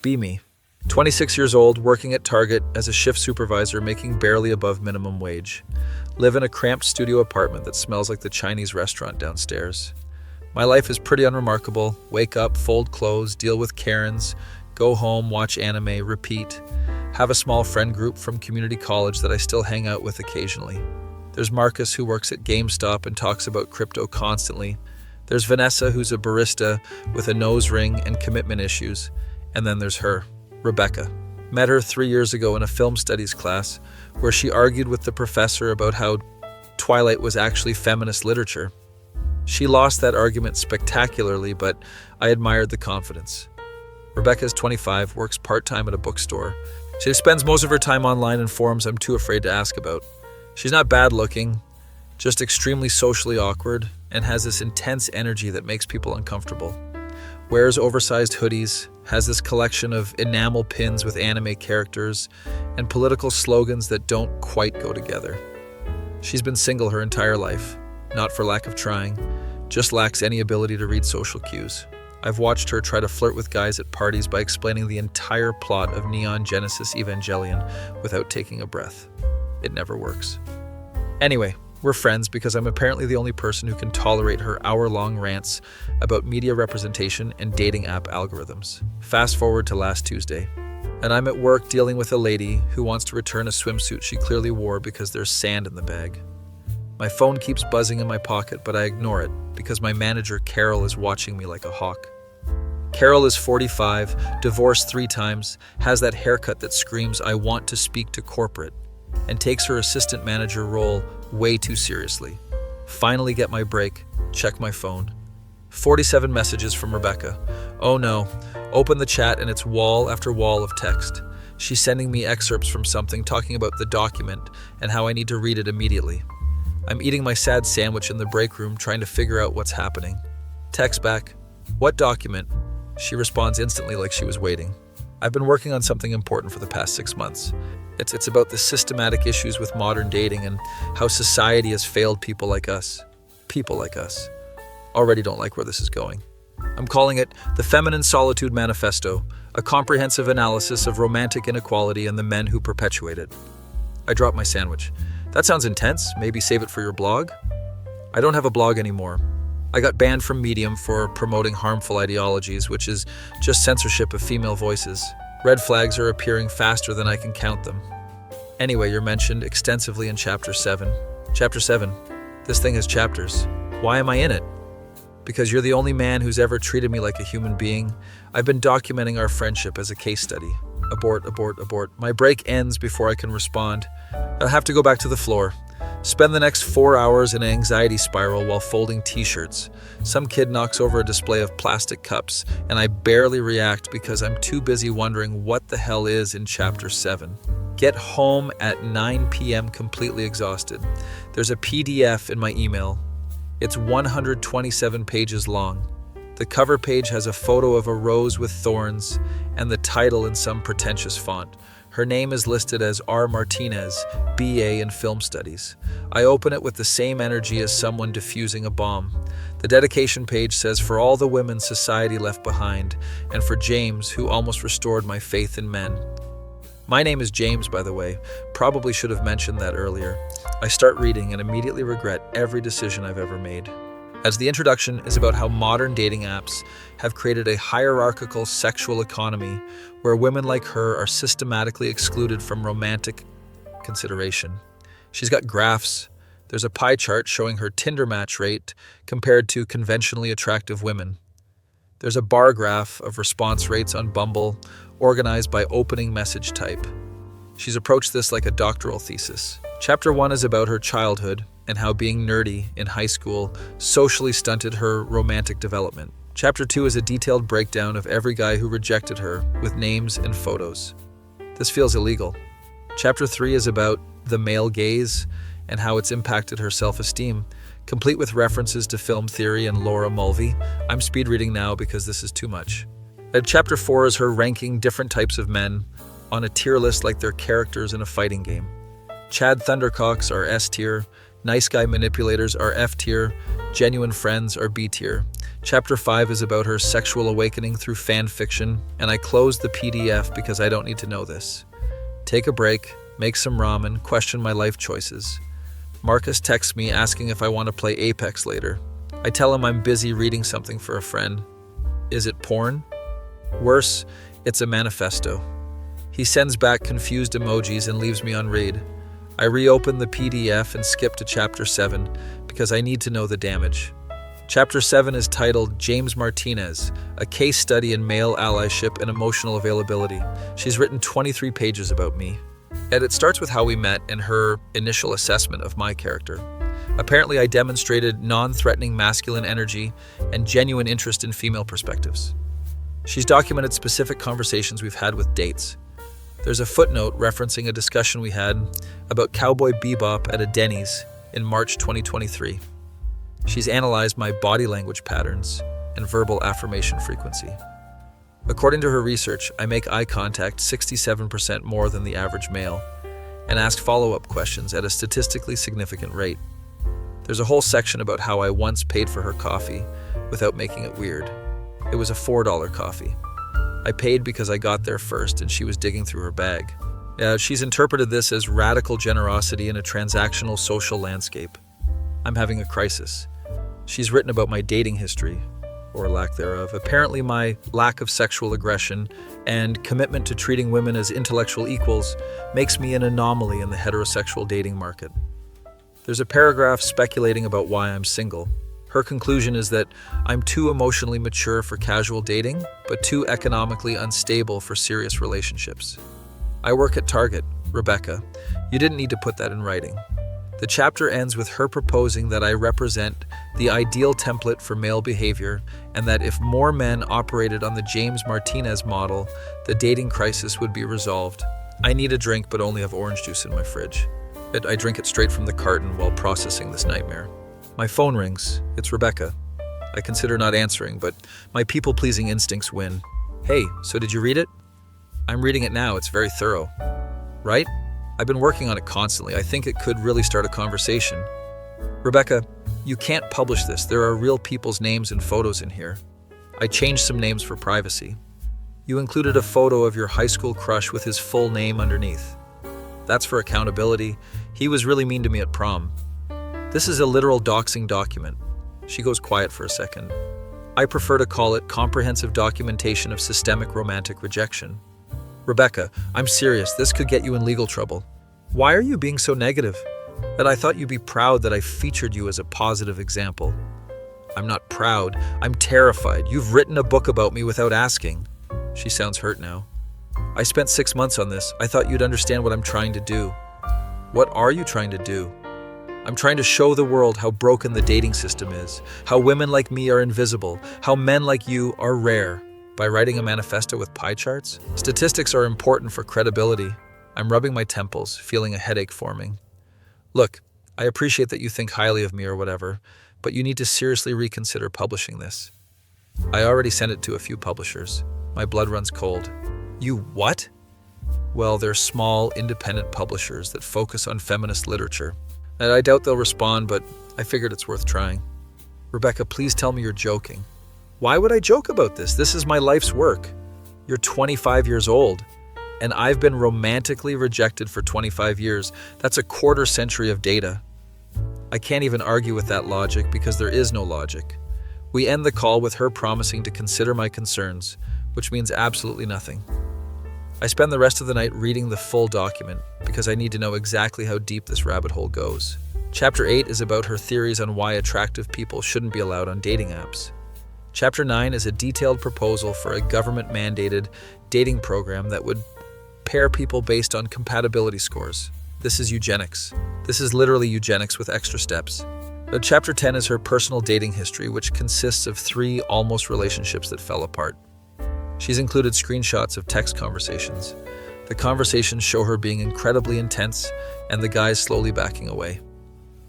Be me. 26 years old, working at Target as a shift supervisor, making barely above minimum wage. Live in a cramped studio apartment that smells like the Chinese restaurant downstairs. My life is pretty unremarkable. Wake up, fold clothes, deal with Karens, go home, watch anime, repeat. Have a small friend group from community college that I still hang out with occasionally. There's Marcus, who works at GameStop and talks about crypto constantly. There's Vanessa, who's a barista with a nose ring and commitment issues. And then there's her, Rebecca. Met her 3 years ago in a film studies class where she argued with the professor about how Twilight was actually feminist literature. She lost that argument spectacularly, but I admired the confidence. Rebecca's 25, works part-time at a bookstore. She spends most of her time online in forums I'm too afraid to ask about. She's not bad looking, just extremely socially awkward, and has this intense energy that makes people uncomfortable. Wears oversized hoodies, has this collection of enamel pins with anime characters, and political slogans that don't quite go together. She's been single her entire life, not for lack of trying, just lacks any ability to read social cues. I've watched her try to flirt with guys at parties by explaining the entire plot of Neon Genesis Evangelion without taking a breath. It never works. Anyway, we're friends because I'm apparently the only person who can tolerate her hour-long rants about media representation and dating app algorithms. Fast forward to last Tuesday, and I'm at work dealing with a lady who wants to return a swimsuit she clearly wore because there's sand in the bag. My phone keeps buzzing in my pocket, but I ignore it because my manager, Carol, is watching me like a hawk. Carol is 45, divorced 3 times, has that haircut that screams, "I want to speak to corporate," and takes her assistant manager role way too seriously. Finally get my break, check my phone. 47 messages from Rebecca. Oh no, open the chat and it's wall after wall of text. She's sending me excerpts from something, talking about the document and how I need to read it immediately. I'm eating my sad sandwich in the break room, trying to figure out what's happening. Text back, "What document?" She responds instantly like she was waiting. I've been working on something important for the past 6 months. It's about the systematic issues with modern dating and how society has failed people like us. People like us. Already don't like where this is going. I'm calling it the Feminine Solitude Manifesto, a comprehensive analysis of romantic inequality and the men who perpetuate it. I dropped my sandwich. That sounds intense. Maybe save it for your blog? I don't have a blog anymore. I got banned from Medium for promoting harmful ideologies, which is just censorship of female voices. Red flags are appearing faster than I can count them. Anyway, you're mentioned extensively in Chapter 7. Chapter 7. This thing has chapters. Why am I in it? Because you're the only man who's ever treated me like a human being. I've been documenting our friendship as a case study. Abort, abort, abort. My break ends before I can respond. I'll have to go back to the floor. Spend the next 4 hours in an anxiety spiral while folding t-shirts. Some kid knocks over a display of plastic cups, and I barely react because I'm too busy wondering what the hell is in Chapter 7. Get home at 9 p.m. completely exhausted. There's a PDF in my email. It's 127 pages long. The cover page has a photo of a rose with thorns and the title in some pretentious font. Her name is listed as R. Martinez, BA in Film Studies. I open it with the same energy as someone defusing a bomb. The dedication page says, "For all the women society left behind, and for James, who almost restored my faith in men." My name is James, by the way. Probably should have mentioned that earlier. I start reading and immediately regret every decision I've ever made. As the introduction is about how modern dating apps have created a hierarchical sexual economy where women like her are systematically excluded from romantic consideration. She's got graphs. There's a pie chart showing her Tinder match rate compared to conventionally attractive women. There's a bar graph of response rates on Bumble, organized by opening message type. She's approached this like a doctoral thesis. Chapter 1 is about her childhood and how being nerdy in high school socially stunted her romantic development. Chapter 2 is a detailed breakdown of every guy who rejected her with names and photos. This feels illegal. Chapter 3 is about the male gaze and how it's impacted her self-esteem, complete with references to film theory and Laura Mulvey. I'm speed reading now because this is too much. Chapter 4 is her ranking different types of men on a tier list like they're characters in a fighting game. Chad Thundercocks are S tier, nice guy manipulators are F tier, genuine friends are B tier. Chapter 5 is about her sexual awakening through fan fiction, and I closed the PDF because I don't need to know this. Take a break, make some ramen, question my life choices. Marcus texts me asking if I want to play Apex later. I tell him I'm busy reading something for a friend. Is it porn? Worse, it's a manifesto. He sends back confused emojis and leaves me on read. I reopen the PDF and skip to Chapter 7 because I need to know the damage. Chapter 7 is titled James Martinez, a case study in male allyship and emotional availability. She's written 23 pages about me. And it starts with how we met and her initial assessment of my character. Apparently, I demonstrated non-threatening masculine energy and genuine interest in female perspectives. She's documented specific conversations we've had with dates. There's a footnote referencing a discussion we had about Cowboy Bebop at a Denny's in March 2023. She's analyzed my body language patterns and verbal affirmation frequency. According to her research, I make eye contact 67% more than the average male and ask follow-up questions at a statistically significant rate. There's a whole section about how I once paid for her coffee without making it weird. It was a $4 coffee. I paid because I got there first and she was digging through her bag. She's interpreted this as radical generosity in a transactional social landscape. I'm having a crisis. She's written about my dating history, or lack thereof. Apparently my lack of sexual aggression and commitment to treating women as intellectual equals makes me an anomaly in the heterosexual dating market. There's a paragraph speculating about why I'm single. Her conclusion is that I'm too emotionally mature for casual dating, but too economically unstable for serious relationships. I work at Target, Rebecca. You didn't need to put that in writing. The chapter ends with her proposing that I represent the ideal template for male behavior and that if more men operated on the James Martinez model, the dating crisis would be resolved. I need a drink but only have orange juice in my fridge. I drink it straight from the carton while processing this nightmare. My phone rings. It's Rebecca. I consider not answering, but my people-pleasing instincts win. Hey, so did you read it? I'm reading it now. It's very thorough. Right? I've been working on it constantly. I think it could really start a conversation. Rebecca, you can't publish this. There are real people's names and photos in here. I changed some names for privacy. You included a photo of your high school crush with his full name underneath. That's for accountability. He was really mean to me at prom. This is a literal doxing document. She goes quiet for a second. I prefer to call it comprehensive documentation of systemic romantic rejection. Rebecca, I'm serious. This could get you in legal trouble. Why are you being so negative? That I thought you'd be proud that I featured you as a positive example. I'm not proud. I'm terrified. You've written a book about me without asking. She sounds hurt now. I spent 6 months on this. I thought you'd understand what I'm trying to do. What are you trying to do? I'm trying to show the world how broken the dating system is, how women like me are invisible, how men like you are rare. By writing a manifesto with pie charts? Statistics are important for credibility. I'm rubbing my temples, feeling a headache forming. Look, I appreciate that you think highly of me or whatever, but you need to seriously reconsider publishing this. I already sent it to a few publishers. My blood runs cold. You what? Well, they're small, independent publishers that focus on feminist literature. And I doubt they'll respond, but I figured it's worth trying. Rebecca, please tell me you're joking. Why would I joke about this? This is my life's work. You're 25 years old, and I've been romantically rejected for 25 years. That's a quarter century of data. I can't even argue with that logic because there is no logic. We end the call with her promising to consider my concerns, which means absolutely nothing. I spend the rest of the night reading the full document because I need to know exactly how deep this rabbit hole goes. Chapter 8 is about her theories on why attractive people shouldn't be allowed on dating apps. Chapter 9 is a detailed proposal for a government-mandated dating program that would pair people based on compatibility scores. This is eugenics. This is literally eugenics with extra steps. Chapter 10 is her personal dating history, which consists of 3 almost relationships that fell apart. She's included screenshots of text conversations. The conversations show her being incredibly intense and the guys slowly backing away.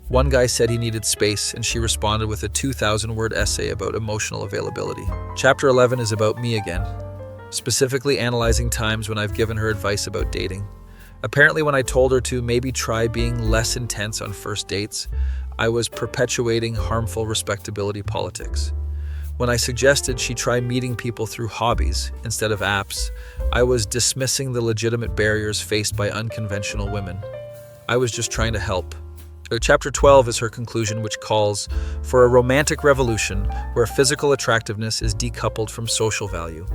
One guy said he needed space, and she responded with a 2,000-word essay about emotional availability. Chapter 11 is about me again, specifically analyzing times when I've given her advice about dating. Apparently, when I told her to maybe try being less intense on first dates, I was perpetuating harmful respectability politics. When I suggested she try meeting people through hobbies instead of apps, I was dismissing the legitimate barriers faced by unconventional women. I was just trying to help. Chapter 12 is her conclusion, which calls for a romantic revolution where physical attractiveness is decoupled from social value.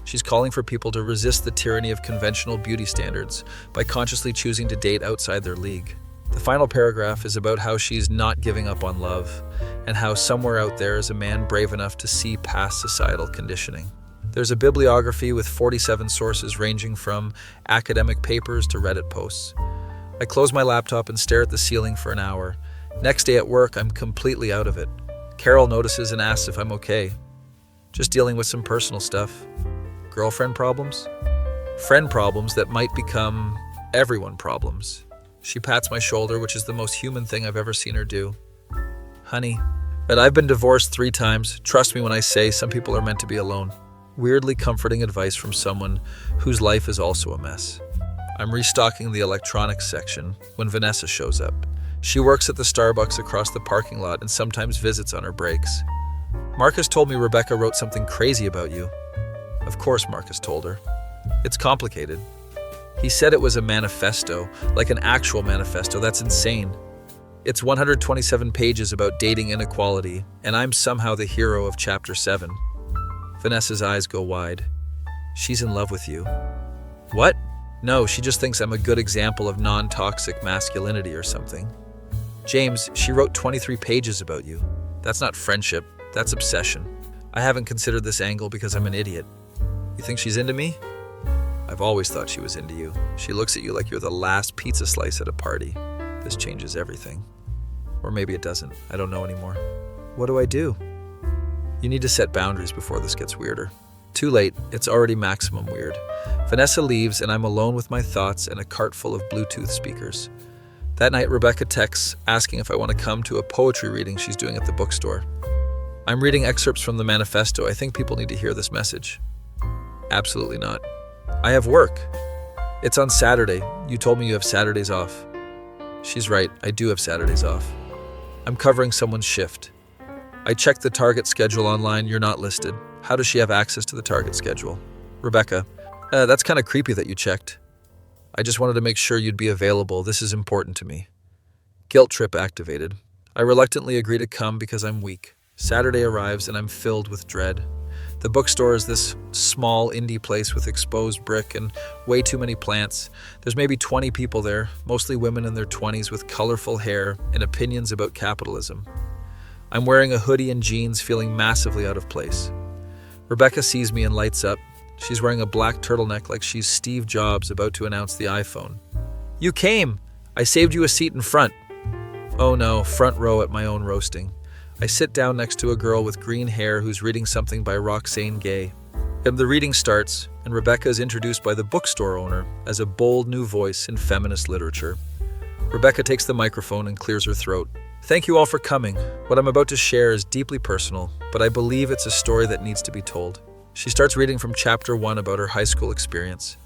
She's calling for people to resist the tyranny of conventional beauty standards by consciously choosing to date outside their league. The final paragraph is about how she's not giving up on love, and how somewhere out there is a man brave enough to see past societal conditioning. There's a bibliography with 47 sources ranging from academic papers to Reddit posts. I close my laptop and stare at the ceiling for an hour. Next day at work, I'm completely out of it. Carol notices and asks if I'm okay. Just dealing with some personal stuff. Girlfriend problems? Friend problems that might become everyone problems. She pats my shoulder, which is the most human thing I've ever seen her do. Honey, but I've been divorced 3 times. Trust me when I say some people are meant to be alone. Weirdly comforting advice from someone whose life is also a mess. I'm restocking the electronics section when Vanessa shows up. She works at the Starbucks across the parking lot and sometimes visits on her breaks. Marcus told me Rebecca wrote something crazy about you. Of course, Marcus told her. It's complicated. He said it was a manifesto, like an actual manifesto. That's insane. It's 127 pages about dating inequality, and I'm somehow the hero of chapter 7. Vanessa's eyes go wide. She's in love with you. What? No, she just thinks I'm a good example of non-toxic masculinity or something. James, she wrote 23 pages about you. That's not friendship, that's obsession. I haven't considered this angle because I'm an idiot. You think she's into me? I've always thought she was into you. She looks at you like you're the last pizza slice at a party. This changes everything. Or maybe it doesn't. I don't know anymore. What do I do? You need to set boundaries before this gets weirder. Too late. It's already maximum weird. Vanessa leaves and I'm alone with my thoughts and a cart full of Bluetooth speakers. That night, Rebecca texts asking if I want to come to a poetry reading she's doing at the bookstore. I'm reading excerpts from the Manifesto. I think people need to hear this message. Absolutely not. I have work. It's on Saturday. You told me you have Saturdays off. She's right. I do have Saturdays off. I'm covering someone's shift. I checked the Target schedule online. You're not listed. How does she have access to the Target schedule? Rebecca, that's kind of creepy that you checked. I just wanted to make sure you'd be available. This is important to me. Guilt trip activated. I reluctantly agree to come because I'm weak. Saturday arrives and I'm filled with dread. The bookstore is this small indie place with exposed brick and way too many plants. There's maybe 20 people there, mostly women in their 20s with colorful hair and opinions about capitalism. I'm wearing a hoodie and jeans, feeling massively out of place. Rebecca sees me and lights up. She's wearing a black turtleneck like she's Steve Jobs about to announce the iPhone. You came! I saved you a seat in front. Oh no, front row at my own roasting. I sit down next to a girl with green hair who's reading something by Roxane Gay. And the reading starts, and Rebecca is introduced by the bookstore owner as a bold new voice in feminist literature. Rebecca takes the microphone and clears her throat. Thank you all for coming. What I'm about to share is deeply personal, but I believe it's a story that needs to be told. She starts reading from chapter 1 about her high school experience.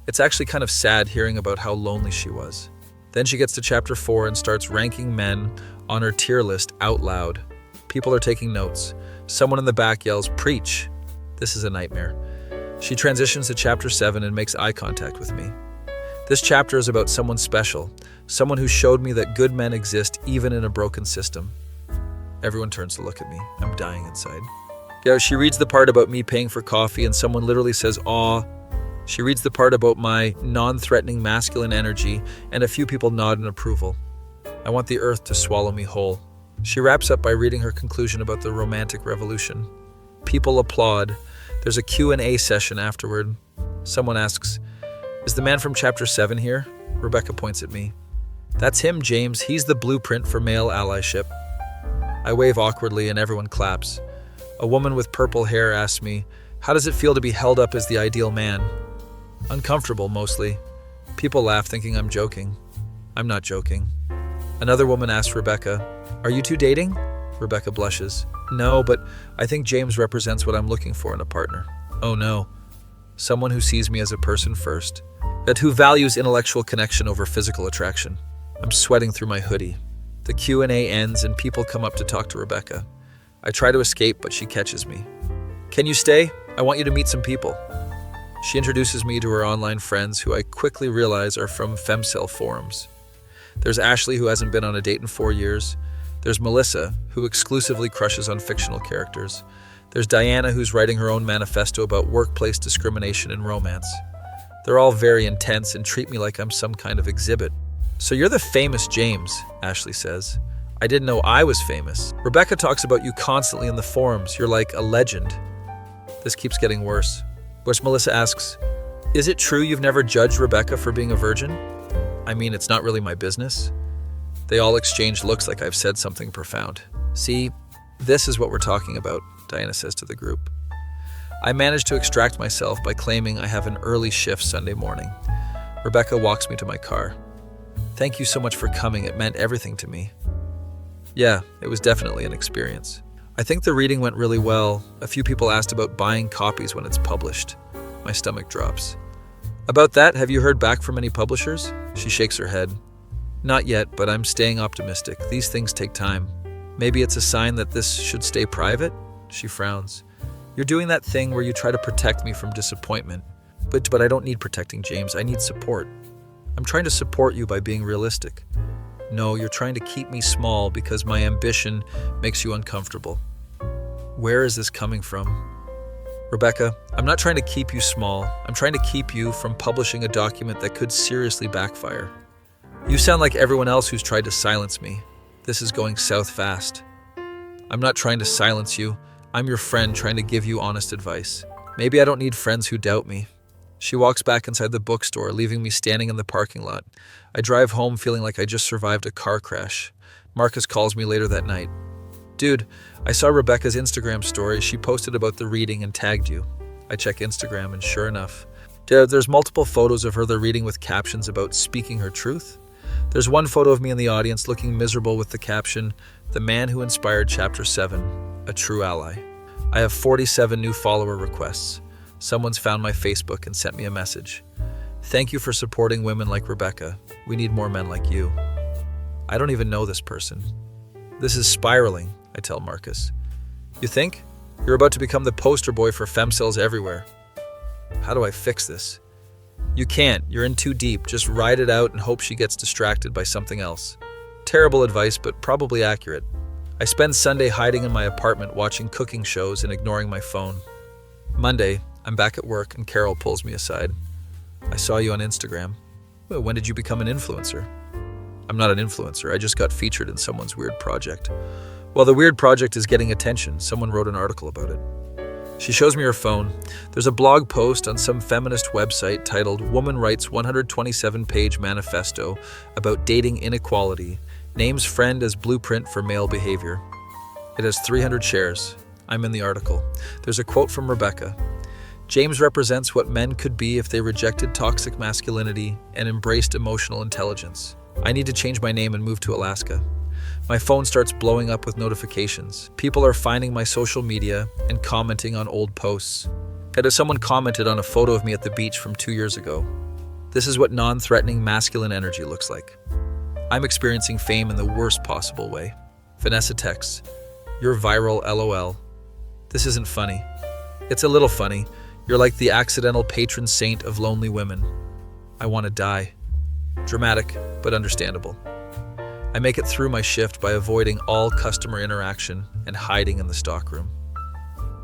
It's actually kind of sad hearing about how lonely she was. Then she gets to chapter 4 and starts ranking men on her tier list out loud. People are taking notes. Someone in the back yells, "Preach!" This is a nightmare. She transitions to chapter 7 and makes eye contact with me. This chapter is about someone special, someone who showed me that good men exist even in a broken system. Everyone turns to look at me. I'm dying inside. Yeah, she reads the part about me paying for coffee and someone literally says, "Aw." She reads the part about my non-threatening masculine energy and a few people nod in approval. I want the earth to swallow me whole. She wraps up by reading her conclusion about the romantic revolution. People applaud. There's a Q&A session afterward. Someone asks, "Is the man from chapter 7 here?" Rebecca points at me. "That's him, James. He's the blueprint for male allyship." I wave awkwardly and everyone claps. A woman with purple hair asks me, "How does it feel to be held up as the ideal man?" Uncomfortable, mostly. People laugh thinking I'm joking. I'm not joking. Another woman asks Rebecca, "Are you two dating?" Rebecca blushes. "No, but I think James represents what I'm looking for in a partner." Oh no. Someone who sees me as a person first, but who values intellectual connection over physical attraction. I'm sweating through my hoodie. The Q&A ends and people come up to talk to Rebecca. I try to escape, but she catches me. Can you stay? I want you to meet some people. She introduces me to her online friends, who I quickly realize are from Femcel forums. There's Ashley, who hasn't been on a date in 4 years. There's Melissa, who exclusively crushes on fictional characters. There's Diana, who's writing her own manifesto about workplace discrimination and romance. They're all very intense and treat me like I'm some kind of exhibit. So you're the famous James, Ashley says. I didn't know I was famous. Rebecca talks about you constantly in the forums. You're like a legend. This keeps getting worse. Which Melissa asks, is it true you've never judged Rebecca for being a virgin? I mean, it's not really my business. They all exchange looks like I've said something profound. See, this is what we're talking about, Diana says to the group. I managed to extract myself by claiming I have an early shift Sunday morning. Rebecca walks me to my car. Thank you so much for coming. It meant everything to me. Yeah, it was definitely an experience. I think the reading went really well. A few people asked about buying copies when it's published. My stomach drops. About that, have you heard back from any publishers? She shakes her head. Not yet, but I'm staying optimistic. These things take time. Maybe it's a sign that this should stay private? She frowns. You're doing that thing where you try to protect me from disappointment. But I don't need protecting, James. I need support. I'm trying to support you by being realistic. No, you're trying to keep me small because my ambition makes you uncomfortable. Where is this coming from? Rebecca, I'm not trying to keep you small. I'm trying to keep you from publishing a document that could seriously backfire. You sound like everyone else who's tried to silence me. This is going south fast. I'm not trying to silence you. I'm your friend trying to give you honest advice. Maybe I don't need friends who doubt me. She walks back inside the bookstore, leaving me standing in the parking lot. I drive home feeling like I just survived a car crash. Marcus calls me later that night. Dude, I saw Rebecca's Instagram story. She posted about the reading and tagged you. I check Instagram and sure enough, there's multiple photos of her the reading with captions about speaking her truth. There's one photo of me in the audience looking miserable with the caption, "The man who inspired Chapter 7, a true ally." I have 47 new follower requests. Someone's found my Facebook and sent me a message. Thank you for supporting women like Rebecca. We need more men like you. I don't even know this person. This is spiraling, I tell Marcus. You think? You're about to become the poster boy for femcels everywhere. How do I fix this? You can't. You're in too deep. Just ride it out and hope she gets distracted by something else. Terrible advice, but probably accurate. I spend Sunday hiding in my apartment watching cooking shows and ignoring my phone. Monday, I'm back at work and Carol pulls me aside. I saw you on Instagram. Well, when did you become an influencer? I'm not an influencer. I just got featured in someone's weird project. Well, the weird project is getting attention. Someone wrote an article about it. She shows me her phone. There's a blog post on some feminist website titled Woman Writes 127-Page Manifesto about Dating Inequality, names friend as blueprint for male behavior. It has 300 shares. I'm in the article. There's a quote from Rebecca. James represents what men could be if they rejected toxic masculinity and embraced emotional intelligence. I need to change my name and move to Alaska. My phone starts blowing up with notifications. People are finding my social media and commenting on old posts. Someone commented on a photo of me at the beach from 2 years ago. This is what non-threatening masculine energy looks like. I'm experiencing fame in the worst possible way. Vanessa texts, "You're viral, LOL." This isn't funny. It's a little funny. You're like the accidental patron saint of lonely women. I want to die. Dramatic, but understandable. I make it through my shift by avoiding all customer interaction and hiding in the stockroom.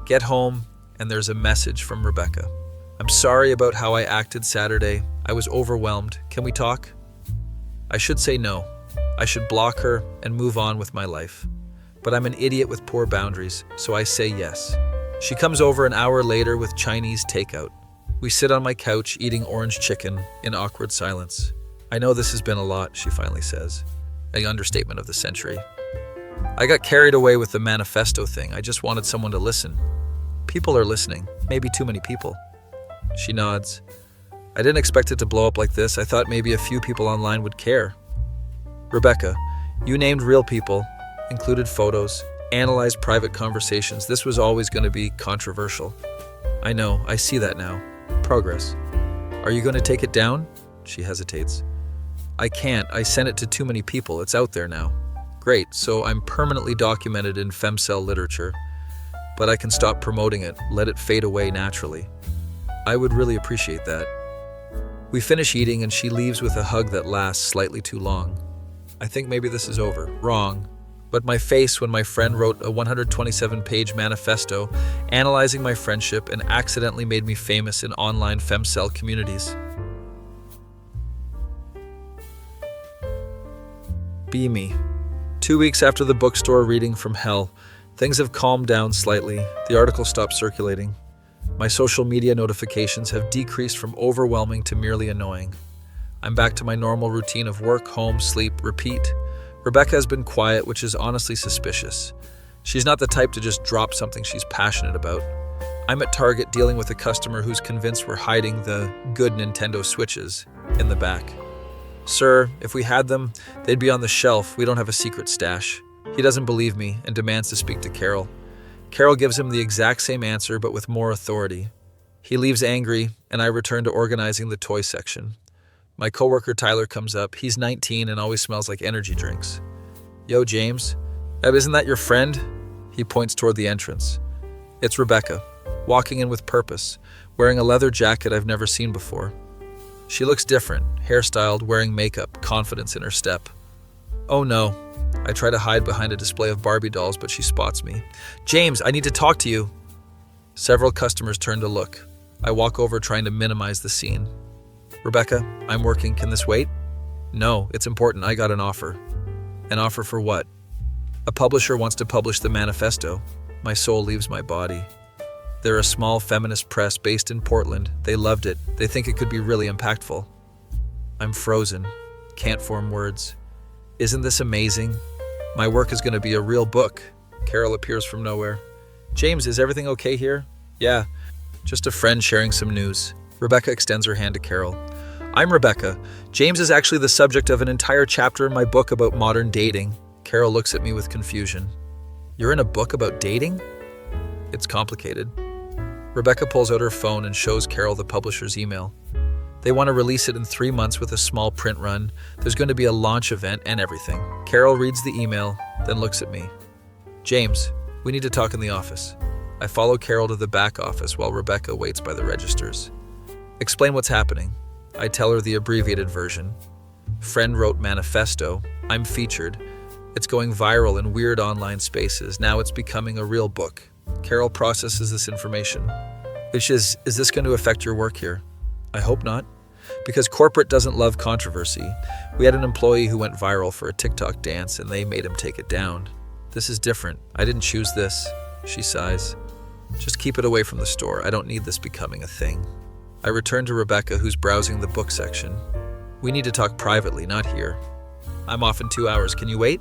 Get home, and there's a message from Rebecca. I'm sorry about how I acted Saturday. I was overwhelmed. Can we talk? I should say no. I should block her and move on with my life. But I'm an idiot with poor boundaries, so I say yes. She comes over an hour later with Chinese takeout. We sit on my couch eating orange chicken in awkward silence. I know this has been a lot, she finally says. An understatement of the century. I got carried away with the manifesto thing. I just wanted someone to listen. People are listening. Maybe too many people. She nods. I didn't expect it to blow up like this. I thought maybe a few people online would care. Rebecca, you named real people, included photos, analyzed private conversations. This was always going to be controversial. I know. I see that now. Progress. Are you going to take it down? She hesitates. I can't. I sent it to too many people. It's out there now. Great, so I'm permanently documented in Femcel literature, but I can stop promoting it, let it fade away naturally. I would really appreciate that. We finish eating and she leaves with a hug that lasts slightly too long. I think maybe this is over. Wrong. But my face when my friend wrote a 127-page manifesto analyzing my friendship and accidentally made me famous in online Femcel communities. Be me. 2 weeks after the bookstore reading from hell, things have calmed down slightly. The article stopped circulating. My social media notifications have decreased from overwhelming to merely annoying. I'm back to my normal routine of work, home, sleep, repeat. Rebecca has been quiet, which is honestly suspicious. She's not the type to just drop something she's passionate about. I'm at Target dealing with a customer who's convinced we're hiding the good Nintendo Switches in the back. Sir, if we had them, they'd be on the shelf. We don't have a secret stash. He doesn't believe me and demands to speak to Carol. Carol gives him the exact same answer, but with more authority. He leaves angry, and I return to organizing the toy section. My coworker Tyler comes up. He's 19 and always smells like energy drinks. Yo, James. Isn't that your friend? He points toward the entrance. It's Rebecca, walking in with purpose, wearing a leather jacket I've never seen before. She looks different, hairstyled, wearing makeup, confidence in her step. Oh no. I try to hide behind a display of Barbie dolls, but she spots me. James, I need to talk to you. Several customers turn to look. I walk over trying to minimize the scene. Rebecca, I'm working. Can this wait? No, it's important. I got an offer. An offer for what? A publisher wants to publish the Manifesto. My soul leaves my body. They're a small feminist press based in Portland. They loved it. They think it could be really impactful. I'm frozen. Can't form words. Isn't this amazing? My work is going to be a real book. Carol appears from nowhere. James, is everything okay here? Yeah, just a friend sharing some news. Rebecca extends her hand to Carol. I'm Rebecca. James is actually the subject of an entire chapter in my book about modern dating. Carol looks at me with confusion. You're in a book about dating? It's complicated. Rebecca pulls out her phone and shows Carol the publisher's email. They want to release it in 3 months with a small print run. There's going to be a launch event and everything. Carol reads the email, then looks at me. James, we need to talk in the office. I follow Carol to the back office while Rebecca waits by the registers. Explain what's happening. I tell her the abbreviated version. Friend wrote Manifesto. I'm featured. It's going viral in weird online spaces. Now it's becoming a real book. Carol processes this information. Is this going to affect your work here? I hope not. Because corporate doesn't love controversy. We had an employee who went viral for a TikTok dance and they made him take it down. This is different. I didn't choose this. She sighs. Just keep it away from the store. I don't need this becoming a thing. I return to Rebecca, who's browsing the book section. We need to talk privately, not here. I'm off in 2 hours. Can you wait?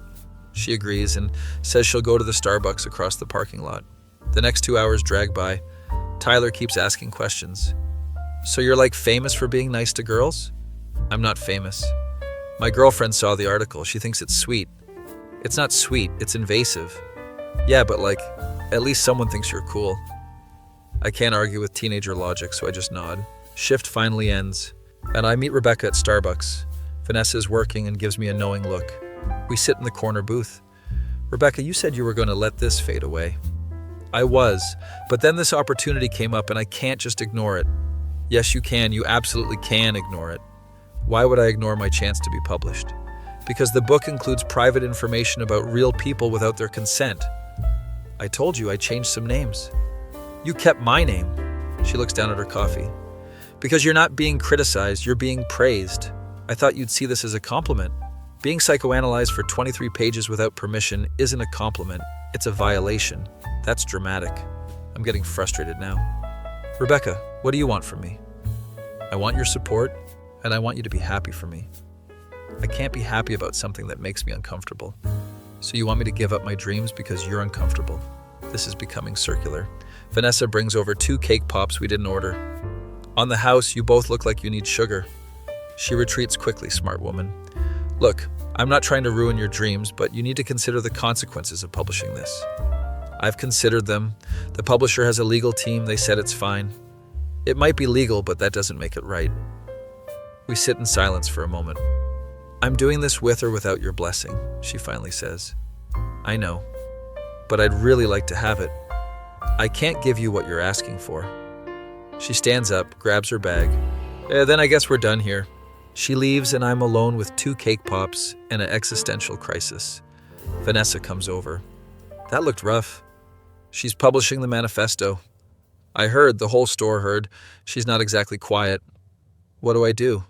She agrees and says she'll go to the Starbucks across the parking lot. The next 2 hours drag by. Tyler keeps asking questions. So you're like famous for being nice to girls? I'm not famous. My girlfriend saw the article. She thinks it's sweet. It's not sweet, it's invasive. Yeah, but at least someone thinks you're cool. I can't argue with teenager logic, so I just nod. Shift finally ends, and I meet Rebecca at Starbucks. Vanessa is working and gives me a knowing look. We sit in the corner booth. Rebecca, you said you were going to let this fade away. I was, but then this opportunity came up and I can't just ignore it. Yes, you can. You absolutely can ignore it. Why would I ignore my chance to be published? Because the book includes private information about real people without their consent. I told you I changed some names. You kept my name. She looks down at her coffee. Because you're not being criticized, you're being praised. I thought you'd see this as a compliment. Being psychoanalyzed for 23 pages without permission isn't a compliment. It's a violation. That's dramatic. I'm getting frustrated now. Rebecca, what do you want from me? I want your support, and I want you to be happy for me. I can't be happy about something that makes me uncomfortable. So you want me to give up my dreams because you're uncomfortable? This is becoming circular. Vanessa brings over 2 cake pops we didn't order. On the house, you both look like you need sugar. She retreats quickly, smart woman. Look, I'm not trying to ruin your dreams, but you need to consider the consequences of publishing this. I've considered them. The publisher has a legal team. They said it's fine. It might be legal, but that doesn't make it right. We sit in silence for a moment. I'm doing this with or without your blessing, she finally says. I know, but I'd really like to have it. I can't give you what you're asking for. She stands up, grabs her bag. Then I guess we're done here. She leaves and I'm alone with 2 cake pops and an existential crisis. Vanessa comes over. That looked rough. She's publishing the manifesto. I heard, the whole store heard. She's not exactly quiet. What do I do?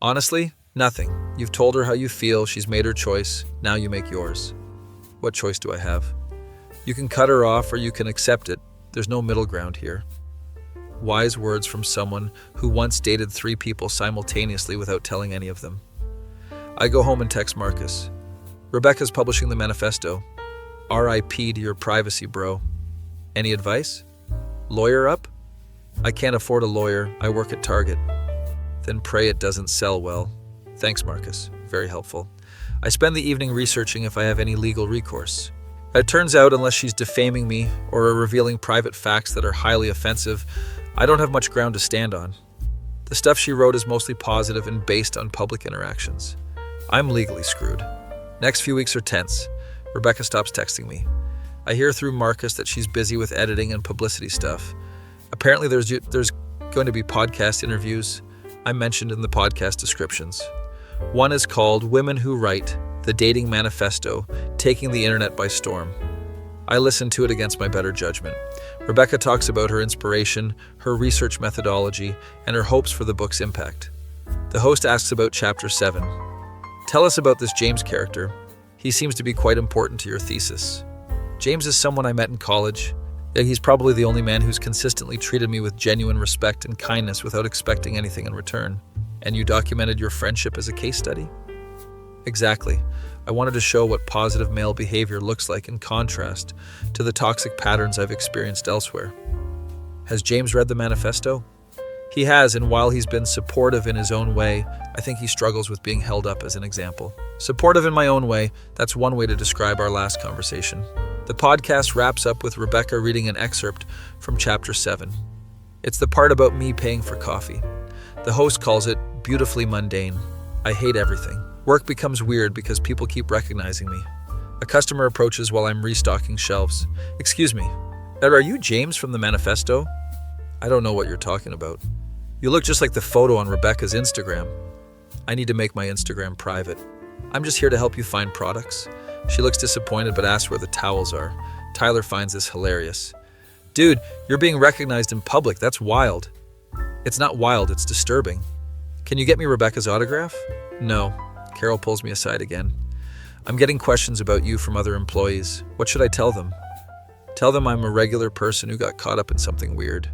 Honestly, nothing. You've told her how you feel, she's made her choice, now you make yours. What choice do I have? You can cut her off or you can accept it. There's no middle ground here. Wise words from someone who once dated 3 people simultaneously without telling any of them. I go home and text Marcus. Rebecca's publishing the manifesto. R.I.P. to your privacy, bro. Any advice? Lawyer up? I can't afford a lawyer. I work at Target. Then pray it doesn't sell well. Thanks, Marcus. Very helpful. I spend the evening researching if I have any legal recourse. It turns out, unless she's defaming me or revealing private facts that are highly offensive, I don't have much ground to stand on. The stuff she wrote is mostly positive and based on public interactions. I'm legally screwed. Next few weeks are tense. Rebecca stops texting me. I hear through Marcus that she's busy with editing and publicity stuff. Apparently there's going to be podcast interviews I mentioned in the podcast descriptions. One is called Women Who Write, The Dating Manifesto, Taking the Internet by Storm. I listened to it against my better judgment. Rebecca talks about her inspiration, her research methodology, and her hopes for the book's impact. The host asks about Chapter 7. Tell us about this James character. He seems to be quite important to your thesis. James is someone I met in college. He's probably the only man who's consistently treated me with genuine respect and kindness without expecting anything in return. And you documented your friendship as a case study? Exactly. I wanted to show what positive male behavior looks like in contrast to the toxic patterns I've experienced elsewhere. Has James read the manifesto? He has, and while he's been supportive in his own way, I think he struggles with being held up as an example. Supportive in my own way, that's one way to describe our last conversation. The podcast wraps up with Rebecca reading an excerpt from Chapter 7. It's the part about me paying for coffee. The host calls it beautifully mundane. I hate everything. Work becomes weird because people keep recognizing me. A customer approaches while I'm restocking shelves. Excuse me, are you James from the manifesto? I don't know what you're talking about. You look just like the photo on Rebecca's Instagram. I need to make my Instagram private. I'm just here to help you find products. She looks disappointed but asks where the towels are. Tyler finds this hilarious. Dude, you're being recognized in public. That's wild. It's not wild, it's disturbing. Can you get me Rebecca's autograph? No. Carol pulls me aside again. I'm getting questions about you from other employees. What should I tell them? Tell them I'm a regular person who got caught up in something weird.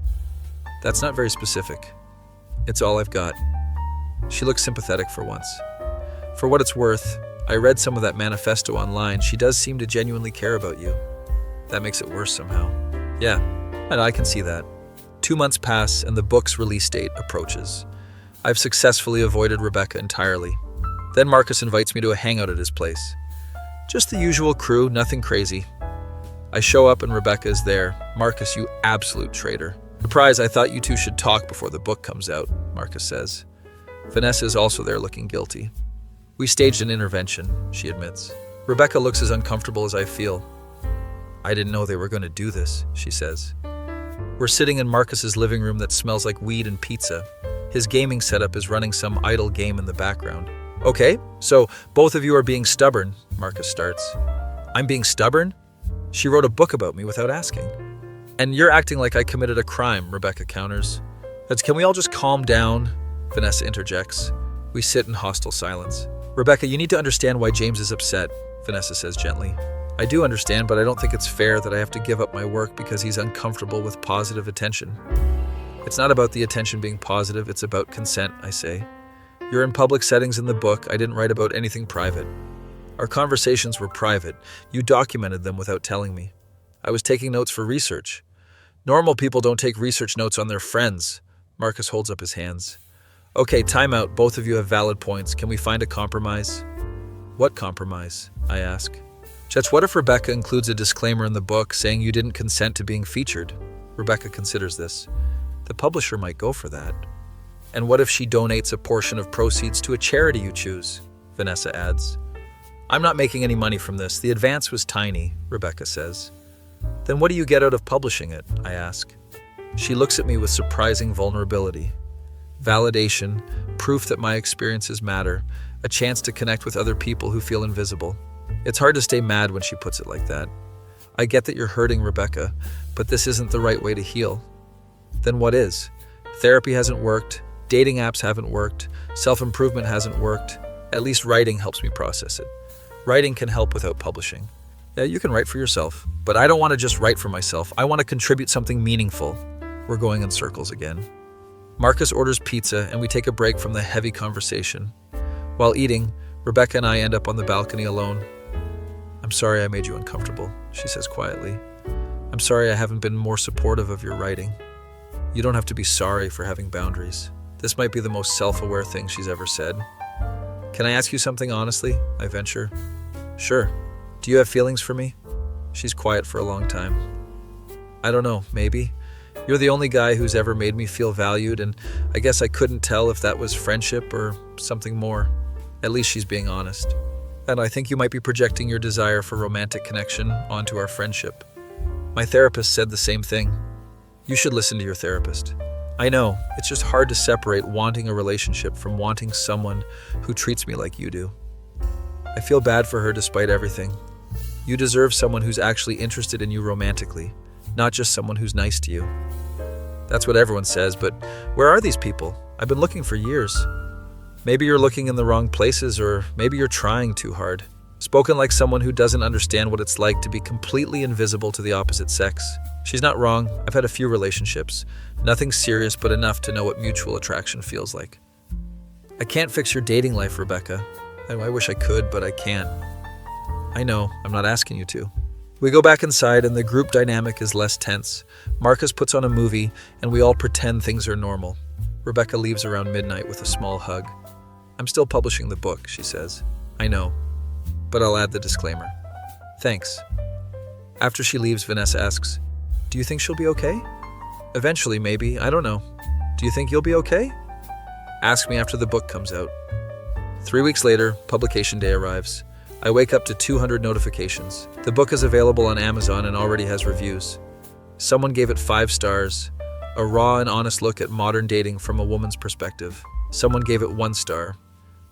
That's not very specific. It's all I've got. She looks sympathetic for once. For what it's worth, I read some of that manifesto online. She does seem to genuinely care about you. That makes it worse somehow. Yeah, and I can see that. 2 months pass and the book's release date approaches. I've successfully avoided Rebecca entirely. Then Marcus invites me to a hangout at his place. Just the usual crew, nothing crazy. I show up and Rebecca is there. Marcus, you absolute traitor. Surprise, I thought you two should talk before the book comes out, Marcus says. Vanessa is also there looking guilty. We staged an intervention, she admits. Rebecca looks as uncomfortable as I feel. I didn't know they were going to do this, she says. We're sitting in Marcus's living room that smells like weed and pizza. His gaming setup is running some idle game in the background. Okay, so both of you are being stubborn, Marcus starts. I'm being stubborn? She wrote a book about me without asking. And you're acting like I committed a crime, Rebecca counters. Can we all just calm down? Vanessa interjects. We sit in hostile silence. Rebecca, you need to understand why James is upset, Vanessa says gently. I do understand, but I don't think it's fair that I have to give up my work because he's uncomfortable with positive attention. It's not about the attention being positive, it's about consent, I say. You're in public settings in the book. I didn't write about anything private. Our conversations were private. You documented them without telling me. I was taking notes for research. Normal people don't take research notes on their friends. Marcus holds up his hands. Okay, time out. Both of you have valid points. Can we find a compromise? What compromise? I ask. Jets, what if Rebecca includes a disclaimer in the book saying you didn't consent to being featured? Rebecca considers this. The publisher might go for that. And what if she donates a portion of proceeds to a charity you choose? Vanessa adds. I'm not making any money from this. The advance was tiny, Rebecca says. Then what do you get out of publishing it? I ask. She looks at me with surprising vulnerability. Validation, proof that my experiences matter, a chance to connect with other people who feel invisible. It's hard to stay mad when she puts it like that. I get that you're hurting, Rebecca, but this isn't the right way to heal. Then what is? Therapy hasn't worked, dating apps haven't worked, self-improvement hasn't worked. At least writing helps me process it. Writing can help without publishing. Yeah, you can write for yourself, but I don't want to just write for myself. I want to contribute something meaningful. We're going in circles again. Marcus orders pizza and we take a break from the heavy conversation. While eating, Rebecca and I end up on the balcony alone. I'm sorry I made you uncomfortable, she says quietly. I'm sorry I haven't been more supportive of your writing. You don't have to be sorry for having boundaries. This might be the most self-aware thing she's ever said. Can I ask you something honestly? I venture. Sure. Do you have feelings for me? She's quiet for a long time. I don't know, maybe. You're the only guy who's ever made me feel valued, and I guess I couldn't tell if that was friendship or something more. At least she's being honest. And I think you might be projecting your desire for romantic connection onto our friendship. My therapist said the same thing. You should listen to your therapist. I know, it's just hard to separate wanting a relationship from wanting someone who treats me like you do. I feel bad for her despite everything. You deserve someone who's actually interested in you romantically, not just someone who's nice to you. That's what everyone says, but where are these people? I've been looking for years. Maybe you're looking in the wrong places, or maybe you're trying too hard. Spoken like someone who doesn't understand what it's like to be completely invisible to the opposite sex. She's not wrong. I've had a few relationships. Nothing serious, but enough to know what mutual attraction feels like. I can't fix your dating life, Rebecca. I wish I could, but I can't. I know, I'm not asking you to. We go back inside and the group dynamic is less tense. Marcus puts on a movie and we all pretend things are normal. Rebecca leaves around midnight with a small hug. I'm still publishing the book, she says. I know, but I'll add the disclaimer. Thanks. After she leaves, Vanessa asks, do you think she'll be okay? Eventually, maybe. I don't know. Do you think you'll be okay? Ask me after the book comes out. 3 weeks later, publication day arrives. I wake up to 200 notifications. The book is available on Amazon and already has reviews. Someone gave it 5 stars. A raw and honest look at modern dating from a woman's perspective. Someone gave it 1 star.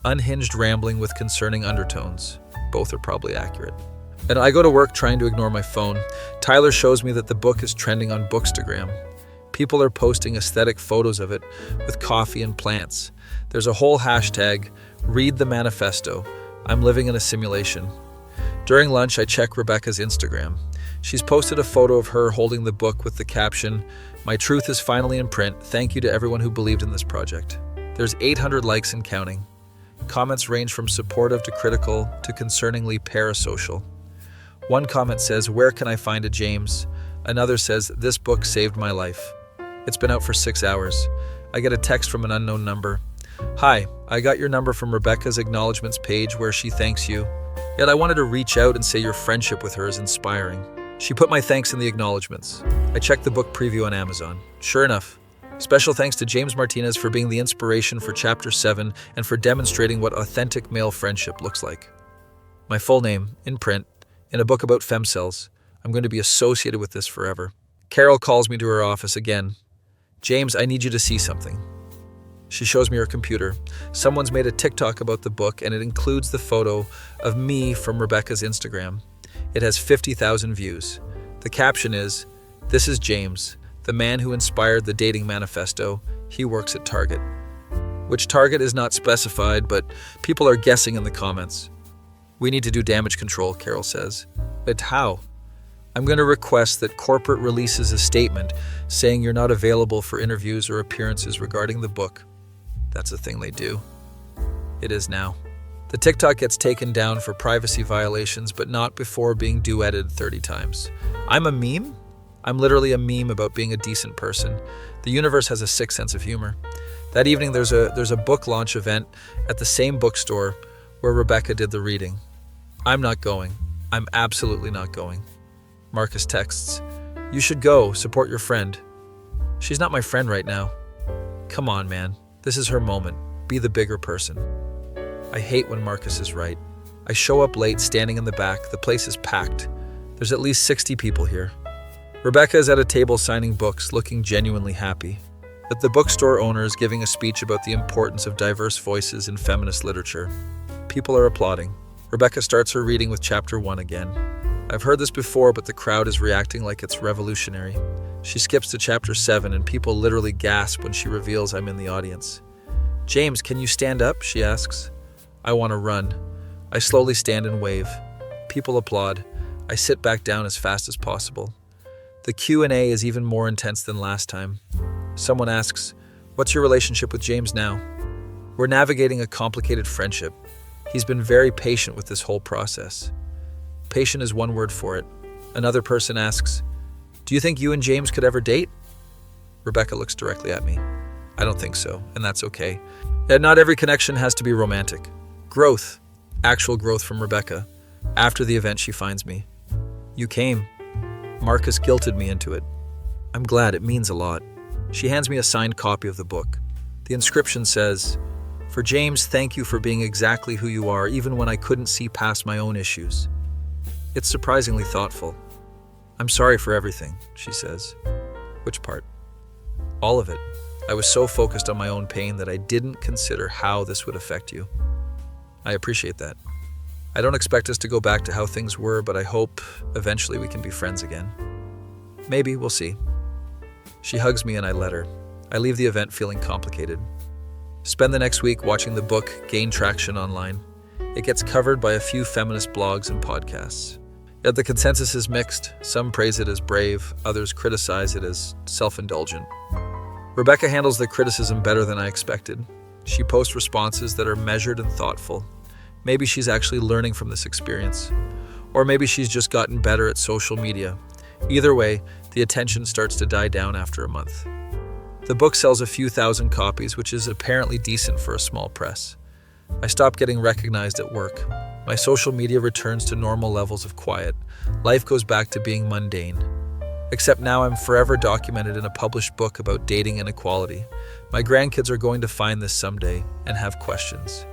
Unhinged rambling with concerning undertones. Both are probably accurate. And I go to work trying to ignore my phone. Tyler shows me that the book is trending on Bookstagram. People are posting aesthetic photos of it with coffee and plants. There's a whole hashtag, Read the Manifesto. I'm living in a simulation. During lunch, I check Rebecca's Instagram. She's posted a photo of her holding the book with the caption, My truth is finally in print. Thank you to everyone who believed in this project. There's 800 likes and counting. Comments range from supportive to critical to concerningly parasocial. One comment says, Where can I find a James? Another says, This book saved my life. It's been out for 6 hours. I get a text from an unknown number. Hi, I got your number from Rebecca's acknowledgements page where she thanks you. Yet I wanted to reach out and say your friendship with her is inspiring. She put my thanks in the acknowledgements. I checked the book preview on Amazon. Sure enough. Special thanks to James Martinez for being the inspiration for Chapter 7 and for demonstrating what authentic male friendship looks like. My full name, in print, in a book about femcells. I'm going to be associated with this forever. Carol calls me to her office again. James, I need you to see something. She shows me her computer. Someone's made a TikTok about the book and it includes the photo of me from Rebecca's Instagram. It has 50,000 views. The caption is, This is James, the man who inspired the dating manifesto. He works at Target. Which Target is not specified, but people are guessing in the comments. We need to do damage control, Carol says. But how? I'm going to request that corporate releases a statement saying you're not available for interviews or appearances regarding the book. That's a thing they do. It is now. The TikTok gets taken down for privacy violations, but not before being duetted 30 times. I'm a meme? I'm literally a meme about being a decent person. The universe has a sick sense of humor. That evening there's a book launch event at the same bookstore where Rebecca did the reading. I'm not going. I'm absolutely not going. Marcus texts, You should go, support your friend. She's not my friend right now. Come on, man. This is her moment. Be the bigger person. I hate when Marcus is right. I show up late, standing in the back. The place is packed. There's at least 60 people here. Rebecca is at a table signing books, looking genuinely happy. But the bookstore owner is giving a speech about the importance of diverse voices in feminist literature. People are applauding. Rebecca starts her reading with chapter 1 again. I've heard this before, but the crowd is reacting like it's revolutionary. She skips to chapter 7, and people literally gasp when she reveals I'm in the audience. "James, can you stand up?" she asks. I want to run. I slowly stand and wave. People applaud. I sit back down as fast as possible. The Q&A is even more intense than last time. Someone asks, "What's your relationship with James now?" We're navigating a complicated friendship. He's been very patient with this whole process. Patient is one word for it. Another person asks, "Do you think you and James could ever date?" Rebecca looks directly at me. I don't think so, and that's okay. Yet not every connection has to be romantic. Growth. Actual growth from Rebecca. After the event, she finds me. "You came." Marcus guilted me into it. I'm glad, it means a lot. She hands me a signed copy of the book. The inscription says, "For James, thank you for being exactly who you are, even when I couldn't see past my own issues." It's surprisingly thoughtful. "I'm sorry for everything," she says. Which part? All of it. I was so focused on my own pain that I didn't consider how this would affect you. I appreciate that. I don't expect us to go back to how things were, but I hope eventually we can be friends again. Maybe, we'll see. She hugs me and I let her. I leave the event feeling complicated. Spend the next week watching the book gain traction online. It gets covered by a few feminist blogs and podcasts. Yet the consensus is mixed. Some praise it as brave, others criticize it as self-indulgent. Rebecca handles the criticism better than I expected. She posts responses that are measured and thoughtful. Maybe she's actually learning from this experience. Or maybe she's just gotten better at social media. Either way, the attention starts to die down after a month. The book sells a few thousand copies, which is apparently decent for a small press. I stop getting recognized at work. My social media returns to normal levels of quiet. Life goes back to being mundane. Except now I'm forever documented in a published book about dating inequality. My grandkids are going to find this someday and have questions.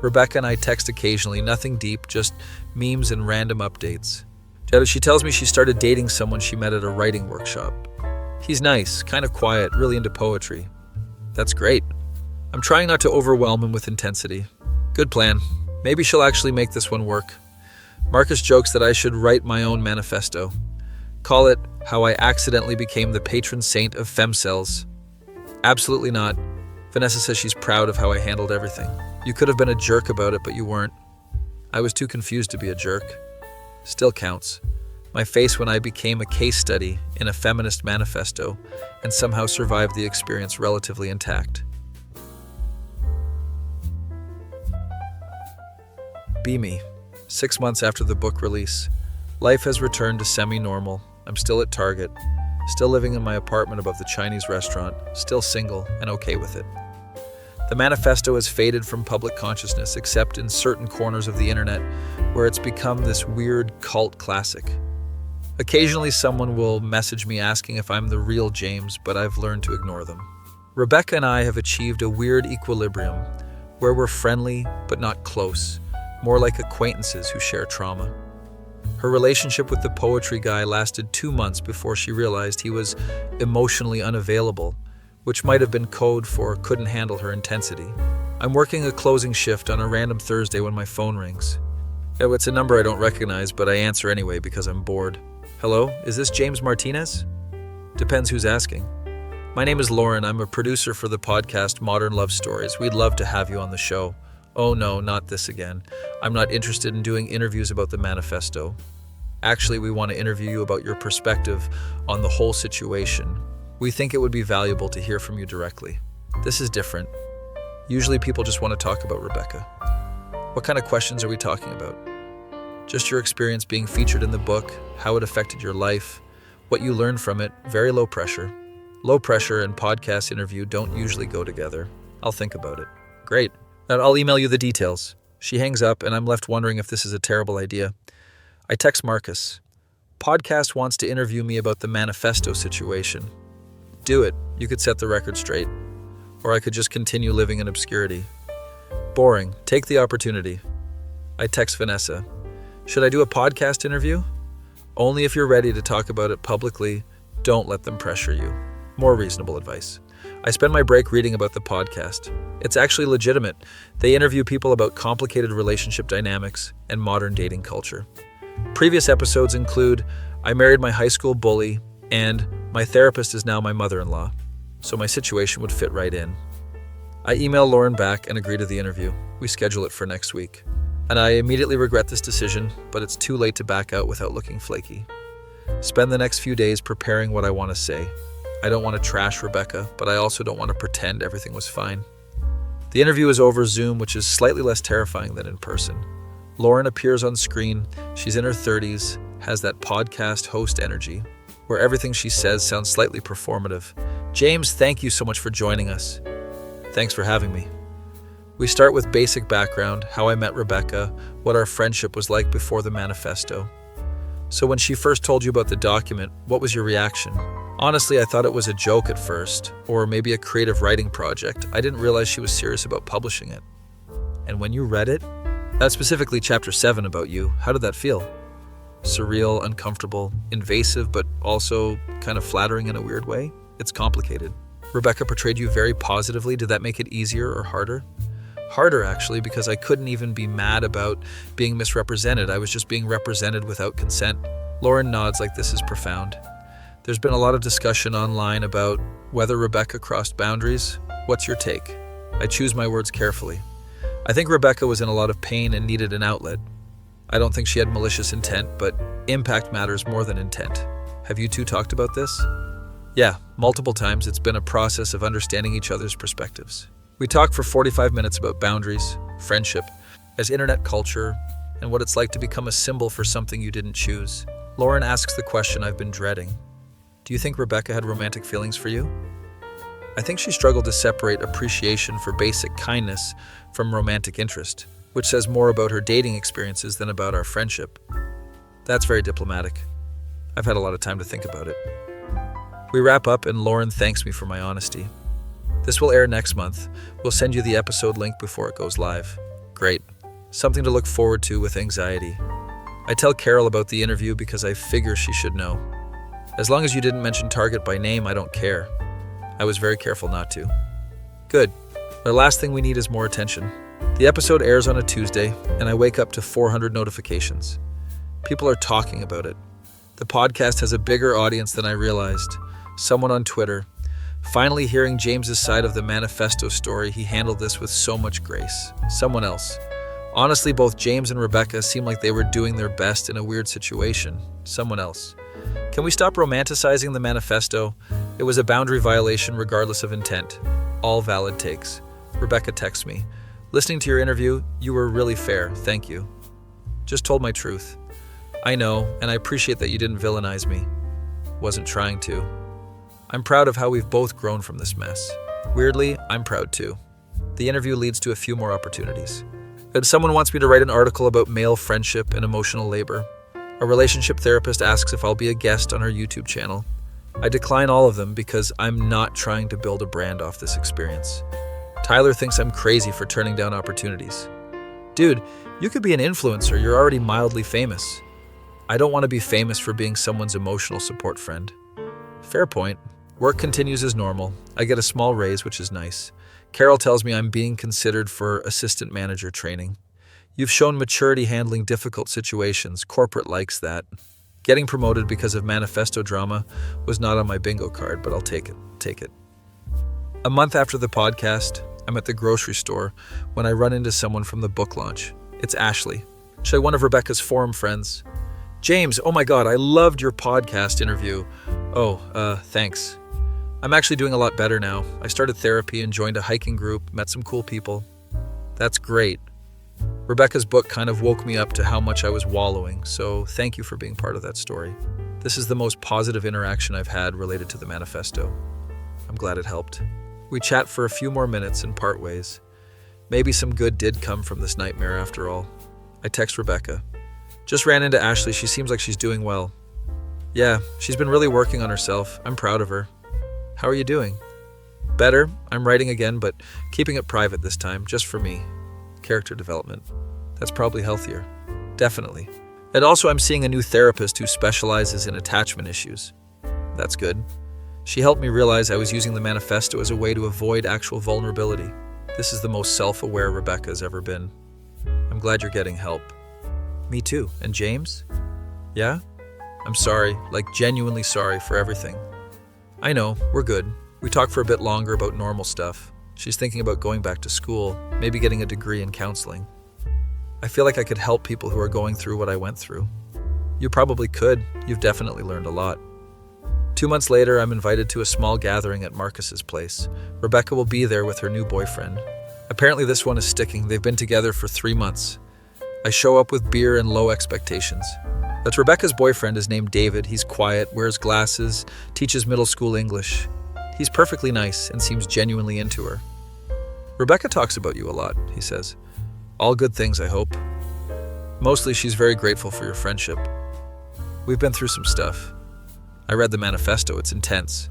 Rebecca and I text occasionally, nothing deep, just memes and random updates. She tells me she started dating someone she met at a writing workshop. He's nice, kind of quiet, really into poetry. That's great. I'm trying not to overwhelm him with intensity. Good plan. Maybe she'll actually make this one work. Marcus jokes that I should write my own manifesto. Call it How I Accidentally Became the Patron Saint of Femcels. Absolutely not. Vanessa says she's proud of how I handled everything. You could have been a jerk about it, but you weren't. I was too confused to be a jerk. Still counts. My face when I became a case study in a feminist manifesto and somehow survived the experience relatively intact. Be me. 6 months after the book release. Life has returned to semi-normal. I'm still at Target, still living in my apartment above the Chinese restaurant, still single and okay with it. The manifesto has faded from public consciousness except in certain corners of the internet where it's become this weird cult classic. Occasionally someone will message me asking if I'm the real James, but I've learned to ignore them. Rebecca and I have achieved a weird equilibrium where we're friendly but not close, more like acquaintances who share trauma. Her relationship with the poetry guy lasted 2 months before she realized he was emotionally unavailable, which might have been code for couldn't handle her intensity. I'm working a closing shift on a random Thursday when my phone rings. It's a number I don't recognize, but I answer anyway because I'm bored. Hello, is this James Martinez? Depends who's asking. My name is Lauren. I'm a producer for the podcast Modern Love Stories. We'd love to have you on the show. Oh no, not this again. I'm not interested in doing interviews about the manifesto. Actually, we want to interview you about your perspective on the whole situation. We think it would be valuable to hear from you directly. This is different. Usually people just want to talk about Rebecca. What kind of questions are we talking about? Just your experience being featured in the book, how it affected your life, what you learned from it, very low pressure. Low pressure and podcast interview don't usually go together. I'll think about it. Great. I'll email you the details. She hangs up and I'm left wondering if this is a terrible idea. I text Marcus. Podcast wants to interview me about the manifesto situation. Do it. You could set the record straight. Or I could just continue living in obscurity. Boring. Take the opportunity. I text Vanessa. Should I do a podcast interview? Only if you're ready to talk about it publicly. Don't let them pressure you. More reasonable advice. I spend my break reading about the podcast. It's actually legitimate. They interview people about complicated relationship dynamics and modern dating culture. Previous episodes include I married my high school bully and my therapist is now my mother-in-law, so my situation would fit right in. I email Lauren back and agree to the interview. We schedule it for next week. And I immediately regret this decision, but it's too late to back out without looking flaky. Spend the next few days preparing what I want to say. I don't want to trash Rebecca, but I also don't want to pretend everything was fine. The interview is over Zoom, which is slightly less terrifying than in person. Lauren appears on screen. She's in her 30s, has that podcast host energy, where everything she says sounds slightly performative. James, thank you so much for joining us. Thanks for having me. We start with basic background, how I met Rebecca, what our friendship was like before the Manifesto. So when she first told you about the document, what was your reaction? Honestly, I thought it was a joke at first, or maybe a creative writing project. I didn't realize she was serious about publishing it. And when you read it, specifically chapter 7 about you, how did that feel? Surreal, uncomfortable, invasive, but also kind of flattering in a weird way? It's complicated. Rebecca portrayed you very positively. Did that make it easier or harder? Harder, actually, because I couldn't even be mad about being misrepresented. I was just being represented without consent. Lauren nods like this is profound. There's been a lot of discussion online about whether Rebecca crossed boundaries. What's your take? I choose my words carefully. I think Rebecca was in a lot of pain and needed an outlet. I don't think she had malicious intent, but impact matters more than intent. Have you two talked about this? Yeah, multiple times. It's been a process of understanding each other's perspectives. We talked for 45 minutes about boundaries, friendship, as internet culture, and what it's like to become a symbol for something you didn't choose. Lauren asks the question I've been dreading. Do you think Rebecca had romantic feelings for you? I think she struggled to separate appreciation for basic kindness from romantic interest, which says more about her dating experiences than about our friendship. That's very diplomatic. I've had a lot of time to think about it. We wrap up and Lauren thanks me for my honesty. This will air next month. We'll send you the episode link before it goes live. Great. Something to look forward to with anxiety. I tell Carol about the interview because I figure she should know. As long as you didn't mention Target by name, I don't care. I was very careful not to. Good. The last thing we need is more attention. The episode airs on a Tuesday, and I wake up to 400 notifications. People are talking about it. The podcast has a bigger audience than I realized. Someone on Twitter. Finally hearing James's side of the Manifesto story, he handled this with so much grace. Someone else. Honestly, both James and Rebecca seemed like they were doing their best in a weird situation. Someone else. Can we stop romanticizing the Manifesto? It was a boundary violation regardless of intent. All valid takes. Rebecca texts me. Listening to your interview, you were really fair. Thank you. Just told my truth. I know, and I appreciate that you didn't villainize me. Wasn't trying to. I'm proud of how we've both grown from this mess. Weirdly, I'm proud too. The interview leads to a few more opportunities. And someone wants me to write an article about male friendship and emotional labor. A relationship therapist asks if I'll be a guest on her YouTube channel. I decline all of them because I'm not trying to build a brand off this experience. Tyler thinks I'm crazy for turning down opportunities. Dude, you could be an influencer. You're already mildly famous. I don't want to be famous for being someone's emotional support friend. Fair point. Work continues as normal. I get a small raise, which is nice. Carol tells me I'm being considered for assistant manager training. You've shown maturity handling difficult situations. Corporate likes that. Getting promoted because of Manifesto drama was not on my bingo card, but I'll take it. A month after the podcast, I'm at the grocery store when I run into someone from the book launch. It's Ashley. She's one of Rebecca's forum friends. James, oh my God, I loved your podcast interview. Thanks. I'm actually doing a lot better now. I started therapy and joined a hiking group, met some cool people. That's great. Rebecca's book kind of woke me up to how much I was wallowing, so thank you for being part of that story. This is the most positive interaction I've had related to the Manifesto. I'm glad it helped. We chat for a few more minutes and part ways. Maybe some good did come from this nightmare after all. I text Rebecca. Just ran into Ashley. She seems like she's doing well. Yeah, she's been really working on herself. I'm proud of her. How are you doing? Better. I'm writing again, but keeping it private this time, just for me. Character development. That's probably healthier. Definitely. And also, I'm seeing a new therapist who specializes in attachment issues. That's good. She helped me realize I was using the Manifesto as a way to avoid actual vulnerability. This is the most self-aware Rebecca's ever been. I'm glad you're getting help. Me too. And James? Yeah? I'm sorry, genuinely sorry for everything. I know, we're good. We talked for a bit longer about normal stuff. She's thinking about going back to school, maybe getting a degree in counseling. I feel like I could help people who are going through what I went through. You probably could. You've definitely learned a lot. 2 months later, I'm invited to a small gathering at Marcus's place. Rebecca will be there with her new boyfriend. Apparently this one is sticking. They've been together for 3 months. I show up with beer and low expectations. But Rebecca's boyfriend is named David. He's quiet, wears glasses, teaches middle school English. He's perfectly nice and seems genuinely into her. Rebecca talks about you a lot, he says. All good things, I hope. Mostly she's very grateful for your friendship. We've been through some stuff. I read the Manifesto, it's intense.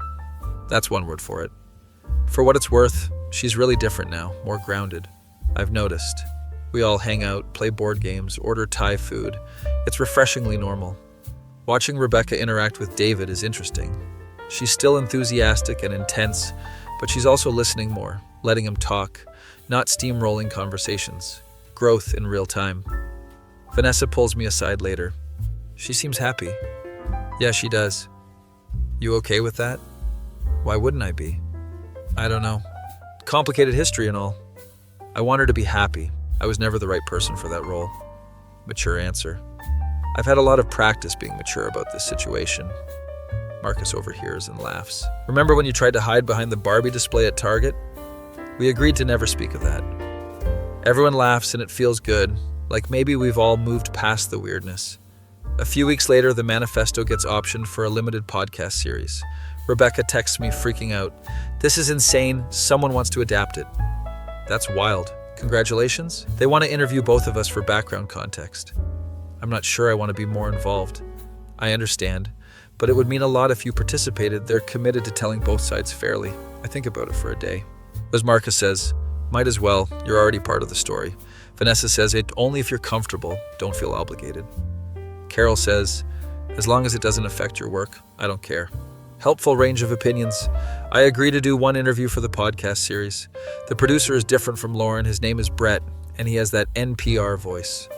That's one word for it. For what it's worth, she's really different now, more grounded. I've noticed. We all hang out, play board games, order Thai food. It's refreshingly normal. Watching Rebecca interact with David is interesting. She's still enthusiastic and intense, but she's also listening more, letting him talk, not steamrolling conversations. Growth in real time. Vanessa pulls me aside later. She seems happy. Yeah, she does. You okay with that? Why wouldn't I be? I don't know. Complicated history and all. I want her to be happy. I was never the right person for that role. Mature answer. I've had a lot of practice being mature about this situation. Marcus overhears and laughs. Remember when you tried to hide behind the Barbie display at Target? We agreed to never speak of that. Everyone laughs and it feels good, like maybe we've all moved past the weirdness. A few weeks later, the Manifesto gets optioned for a limited podcast series. Rebecca texts me freaking out. This is insane. Someone wants to adapt it. That's wild. Congratulations. They want to interview both of us for background context. I'm not sure I want to be more involved. I understand, but it would mean a lot if you participated. They're committed to telling both sides fairly. I think about it for a day. As Marcus says, might as well. You're already part of the story. Vanessa says it only if you're comfortable. Don't feel obligated. Carol says, as long as it doesn't affect your work, I don't care. Helpful range of opinions. I agree to do one interview for the podcast series. The producer is different from Lauren. His name is Brett, and he has that NPR voice.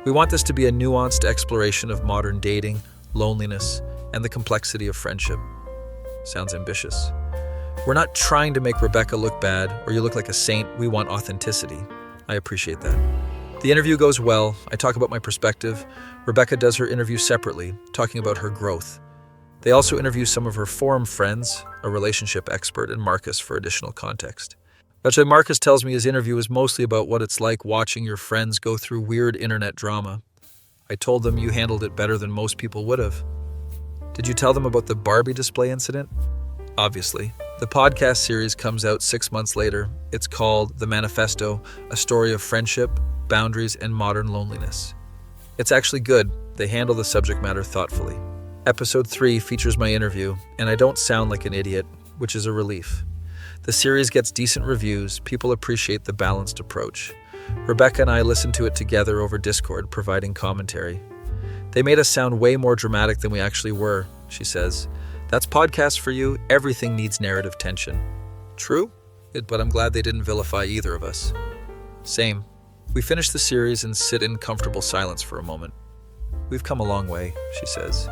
We want this to be a nuanced exploration of modern dating, loneliness, and the complexity of friendship. Sounds ambitious. We're not trying to make Rebecca look bad or you look like a saint. We want authenticity. I appreciate that. The interview goes well. I talk about my perspective. Rebecca does her interview separately, talking about her growth. They also interview some of her forum friends, a relationship expert, and Marcus for additional context. But Marcus tells me his interview is mostly about what it's like watching your friends go through weird internet drama. I told them you handled it better than most people would have. Did you tell them about the Barbie display incident? Obviously. The podcast series comes out 6 months later. It's called The Manifesto, a story of friendship, boundaries, and modern loneliness. It's actually good. They handle the subject matter thoughtfully. Episode 3 features my interview, and I don't sound like an idiot, which is a relief. The series gets decent reviews. People appreciate the balanced approach. Rebecca and I listened to it together over Discord, providing commentary. They made us sound way more dramatic than we actually were, she says. That's podcast for you. Everything needs narrative tension. True, but I'm glad they didn't vilify either of us. Same. We finish the series and sit in comfortable silence for a moment. We've come a long way, she says.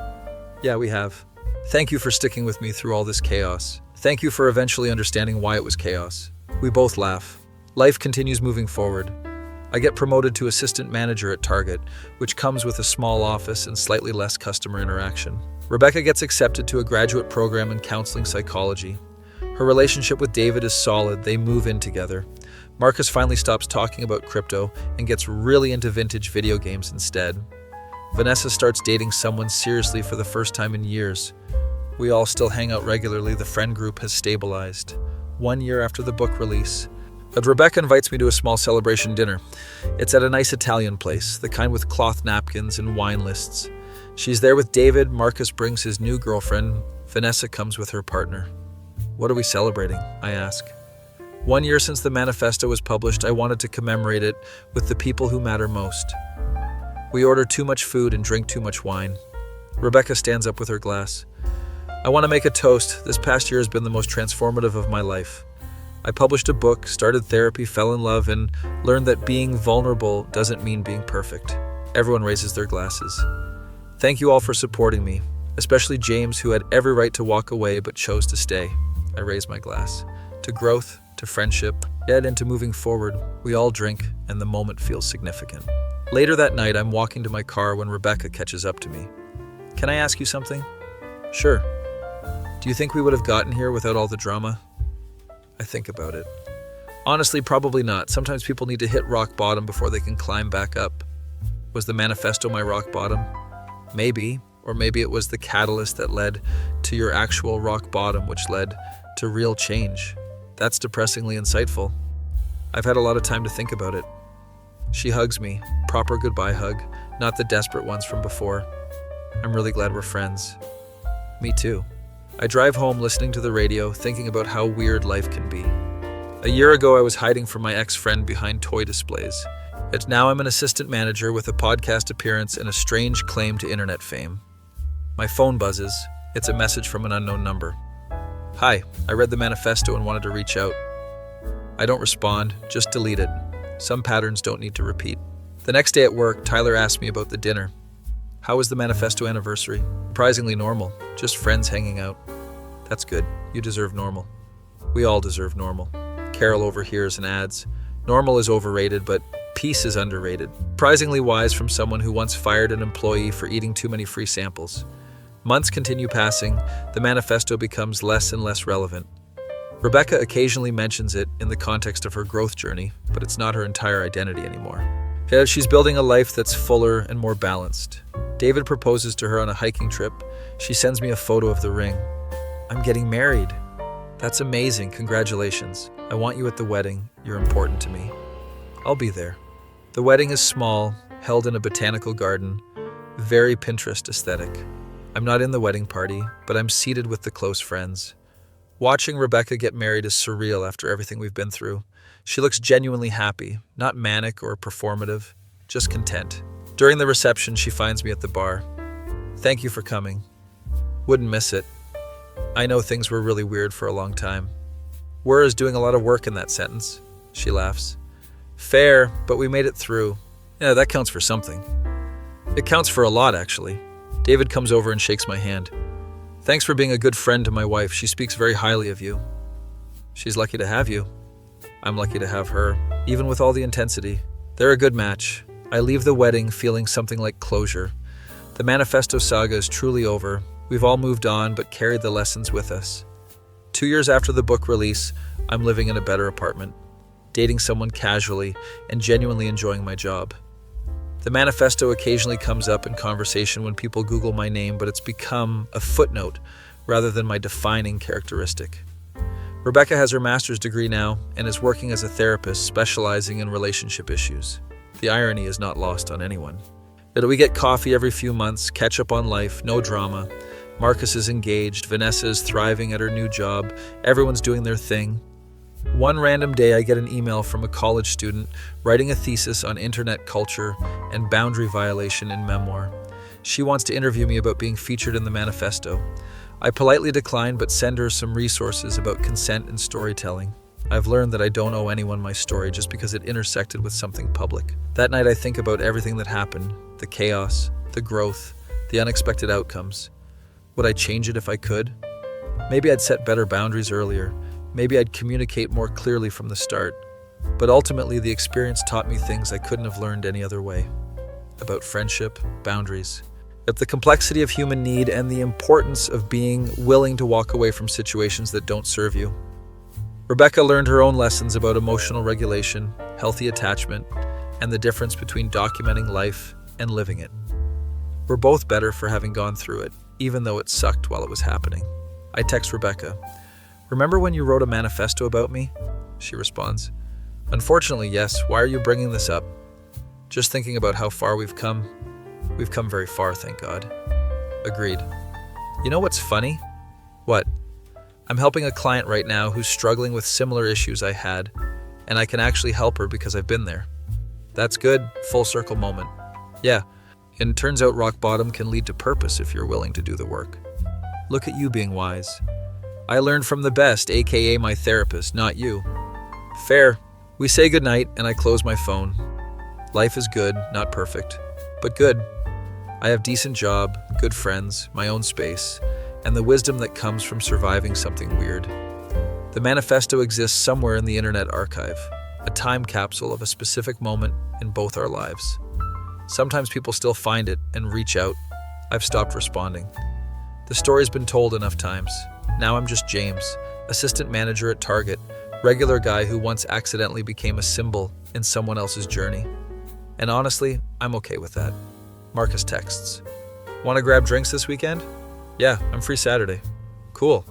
Yeah, we have. Thank you for sticking with me through all this chaos. Thank you for eventually understanding why it was chaos. We both laugh. Life continues moving forward. I get promoted to assistant manager at Target, which comes with a small office and slightly less customer interaction. Rebecca gets accepted to a graduate program in counseling psychology. Her relationship with David is solid. They move in together. Marcus finally stops talking about crypto and gets really into vintage video games instead. Vanessa starts dating someone seriously for the first time in years. We all still hang out regularly. The friend group has stabilized. 1 year after the book release. But Rebecca invites me to a small celebration dinner. It's at a nice Italian place, the kind with cloth napkins and wine lists. She's there with David. Marcus brings his new girlfriend. Vanessa comes with her partner. What are we celebrating? I ask. 1 year since the manifesto was published, I wanted to commemorate it with the people who matter most. We order too much food and drink too much wine. Rebecca stands up with her glass. I want to make a toast. This past year has been the most transformative of my life. I published a book, started therapy, fell in love, and learned that being vulnerable doesn't mean being perfect. Everyone raises their glasses. Thank you all for supporting me, especially James, who had every right to walk away but chose to stay. I raise my glass. To growth, to friendship, yet into moving forward. We all drink, and the moment feels significant. Later that night, I'm walking to my car when Rebecca catches up to me. Can I ask you something? Sure. Do you think we would have gotten here without all the drama? I think about it. Honestly, probably not. Sometimes people need to hit rock bottom before they can climb back up. Was the manifesto my rock bottom? Maybe. Or maybe it was the catalyst that led to your actual rock bottom, which led to real change. That's depressingly insightful. I've had a lot of time to think about it. She hugs me, proper goodbye hug, not the desperate ones from before. I'm really glad we're friends. Me too. I drive home listening to the radio, thinking about how weird life can be. A year ago, I was hiding from my ex-friend behind toy displays. Yet now I'm an assistant manager with a podcast appearance and a strange claim to internet fame. My phone buzzes. It's a message from an unknown number. Hi, I read the manifesto and wanted to reach out. I don't respond, just delete it. Some patterns don't need to repeat. The next day at work, Tyler asked me about the dinner. How was the manifesto anniversary? Surprisingly normal, just friends hanging out. That's good, you deserve normal. We all deserve normal. Carol overhears and adds, normal is overrated, but peace is underrated. Surprisingly wise from someone who once fired an employee for eating too many free samples. Months continue passing, the manifesto becomes less and less relevant. Rebecca occasionally mentions it in the context of her growth journey, but it's not her entire identity anymore. She's building a life that's fuller and more balanced. David proposes to her on a hiking trip. She sends me a photo of the ring. I'm getting married. That's amazing, congratulations. I want you at the wedding, you're important to me. I'll be there. The wedding is small, held in a botanical garden, very Pinterest aesthetic. I'm not in the wedding party, but I'm seated with the close friends. Watching Rebecca get married is surreal after everything we've been through. She looks genuinely happy, not manic or performative, just content. During the reception, she finds me at the bar. Thank you for coming. Wouldn't miss it. I know things were really weird for a long time. Were is doing a lot of work in that sentence. She laughs. Fair, but we made it through. Yeah, that counts for something. It counts for a lot, actually. David comes over and shakes my hand. Thanks for being a good friend to my wife. She speaks very highly of you. She's lucky to have you. I'm lucky to have her, even with all the intensity. They're a good match. I leave the wedding feeling something like closure. The manifesto saga is truly over. We've all moved on, but carried the lessons with us. 2 years after the book release, I'm living in a better apartment, dating someone casually, and genuinely enjoying my job. The manifesto occasionally comes up in conversation when people Google my name, but it's become a footnote rather than my defining characteristic. Rebecca has her master's degree now and is working as a therapist specializing in relationship issues. The irony is not lost on anyone. Yet we get coffee every few months, catch up on life, no drama. Marcus is engaged, Vanessa is thriving at her new job, everyone's doing their thing. One random day I get an email from a college student writing a thesis on internet culture and boundary violation in memoir. She wants to interview me about being featured in the manifesto. I politely decline but send her some resources about consent and storytelling. I've learned that I don't owe anyone my story just because it intersected with something public. That night I think about everything that happened, the chaos, the growth, the unexpected outcomes. Would I change it if I could? Maybe I'd set better boundaries earlier. Maybe I'd communicate more clearly from the start. But ultimately, the experience taught me things I couldn't have learned any other way. About friendship, boundaries, about the complexity of human need and the importance of being willing to walk away from situations that don't serve you. Rebecca learned her own lessons about emotional regulation, healthy attachment, and the difference between documenting life and living it. We're both better for having gone through it, even though it sucked while it was happening. I text Rebecca. Remember when you wrote a manifesto about me? She responds. Unfortunately, yes. Why are you bringing this up? Just thinking about how far we've come. We've come very far, thank God. Agreed. You know what's funny? What? I'm helping a client right now who's struggling with similar issues I had, and I can actually help her because I've been there. That's good, full circle moment. Yeah, and it turns out rock bottom can lead to purpose if you're willing to do the work. Look at you being wise. I learned from the best, aka my therapist, not you. Fair. We say goodnight and I close my phone. Life is good, not perfect, but good. I have decent job, good friends, my own space, and the wisdom that comes from surviving something weird. The Manifesto exists somewhere in the internet archive, a time capsule of a specific moment in both our lives. Sometimes people still find it and reach out. I've stopped responding. The story's been told enough times. Now I'm just James, assistant manager at Target, regular guy who once accidentally became a symbol in someone else's journey. And honestly, I'm okay with that. Marcus texts. Want to grab drinks this weekend? Yeah, I'm free Saturday. Cool.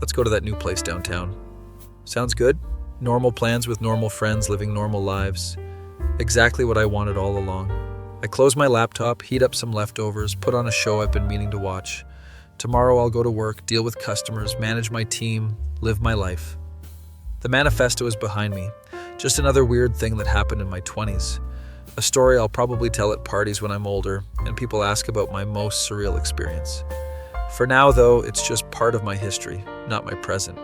Let's go to that new place downtown. Sounds good? Normal plans with normal friends living normal lives. Exactly what I wanted all along. I close my laptop, heat up some leftovers, put on a show I've been meaning to watch. Tomorrow I'll go to work, deal with customers, manage my team, live my life. The Manifesto is behind me. Just another weird thing that happened in my 20s. A story I'll probably tell at parties when I'm older, and people ask about my most surreal experience. For now, though, it's just part of my history, not my present.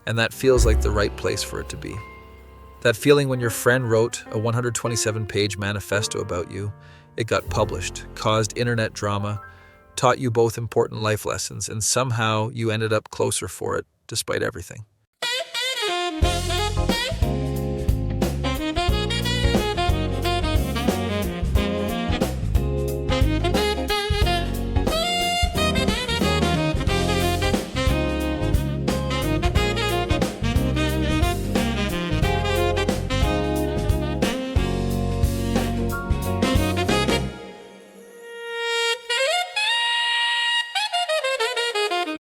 And that feels like the right place for it to be. That feeling when your friend wrote a 127-page manifesto about you, it got published, caused internet drama, taught you both important life lessons, and somehow you ended up closer for it, despite everything.